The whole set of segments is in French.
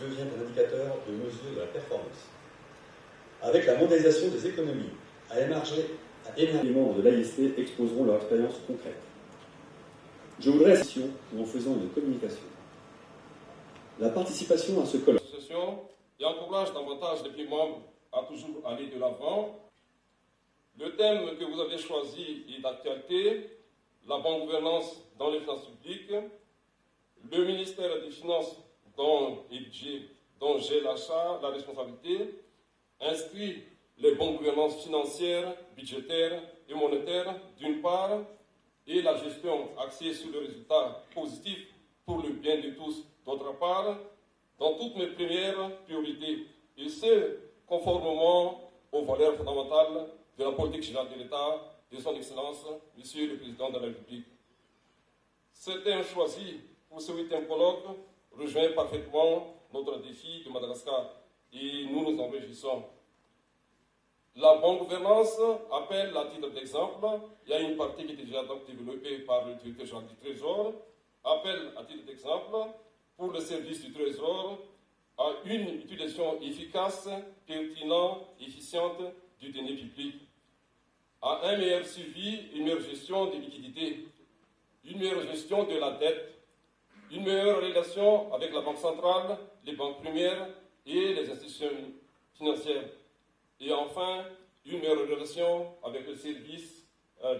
devient un indicateur de mesure de la performance. Avec la mondialisation des économies, les membres de l'AIST exposeront leur expérience concrète. Je voudrais associer en faisant une communication. La participation à ce colloque et encourage davantage les pays membres à toujours aller de l'avant. Le thème que vous avez choisi est d'actualité, la bonne gouvernance dans les finances publiques. Le ministère des Finances, dont j'ai la responsabilité, inscrit les bonnes gouvernances financières, budgétaires et monétaires d'une part, et la gestion axée sur le résultat positif pour le bien de tous d'autre part, dans toutes mes premières priorités, et ce, conformément aux valeurs fondamentales de la politique générale de l'État, de son Excellence, Monsieur le Président de la République. Ce thème choisi pour ce 8e colloque rejoint parfaitement notre défi de Madagascar, et nous nous en réjouissons. La bonne gouvernance appelle, à titre d'exemple, il y a une partie qui est déjà développée par le directeur général du Trésor, appelle, à titre d'exemple, pour le service du Trésor, à une utilisation efficace, pertinente, efficiente du denier public, à un meilleur suivi, une meilleure gestion des liquidités, une meilleure gestion de la dette, une meilleure relation avec la Banque centrale, les banques premières et les institutions financières. Et enfin, une meilleure relation avec le service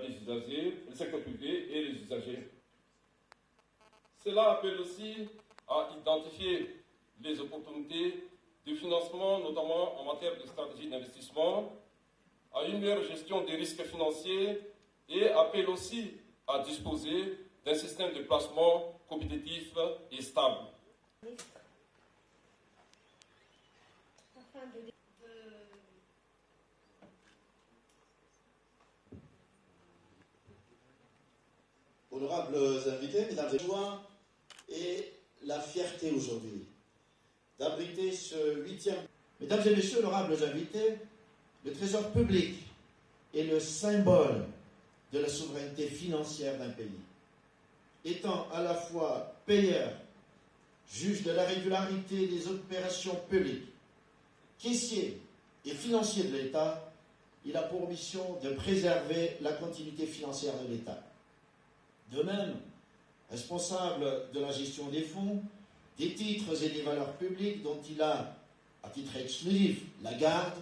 des usagers, le secteur privé et les usagers. Cela appelle aussi à identifier les opportunités de financement, notamment en matière de stratégie d'investissement, à une meilleure gestion des risques financiers et appelle aussi à disposer d'un système de placement compétitif et stable. Honorables invités, mesdames et messieurs, et la fierté aujourd'hui d'abriter ce 8e. Mesdames et messieurs, honorables invités, le Trésor public est le symbole de la souveraineté financière d'un pays. Étant à la fois payeur, juge de la régularité des opérations publiques, caissier et financier de l'État, il a pour mission de préserver la continuité financière de l'État. De même, responsable de la gestion des fonds, des titres et des valeurs publiques dont il a, à titre exclusif, la garde,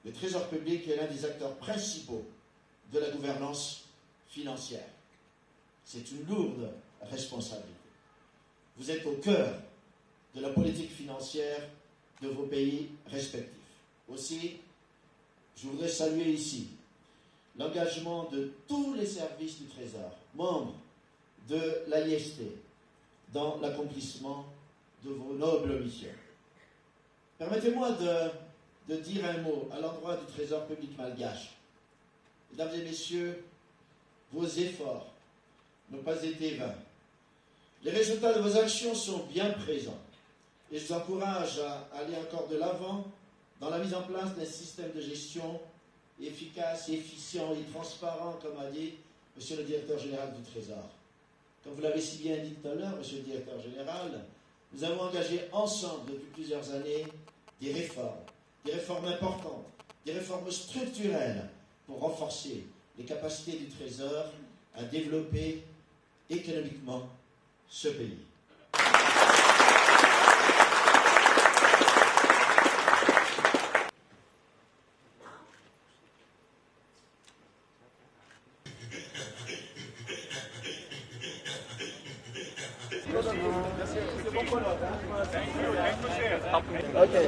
le Trésor public est l'un des acteurs principaux de la gouvernance financière. C'est une lourde responsabilité. Vous êtes au cœur de la politique financière de vos pays respectifs. Aussi, je voudrais saluer ici l'engagement de tous les services du Trésor, membres de l'AIST, dans l'accomplissement de vos nobles missions. Permettez-moi de dire un mot à l'endroit du Trésor public malgache. Mesdames et messieurs, vos efforts n'ont pas été vains. Les résultats de vos actions sont bien présents et je vous encourage à aller encore de l'avant dans la mise en place d'un système de gestion efficace, efficient et transparent, comme a dit Monsieur le Directeur Général du Trésor. Comme vous l'avez si bien dit tout à l'heure, Monsieur le Directeur Général, nous avons engagé ensemble depuis plusieurs années des réformes importantes, des réformes structurelles pour renforcer les capacités du Trésor à développer économiquement ce pays. C'est bon, Thank you, sir. Okay.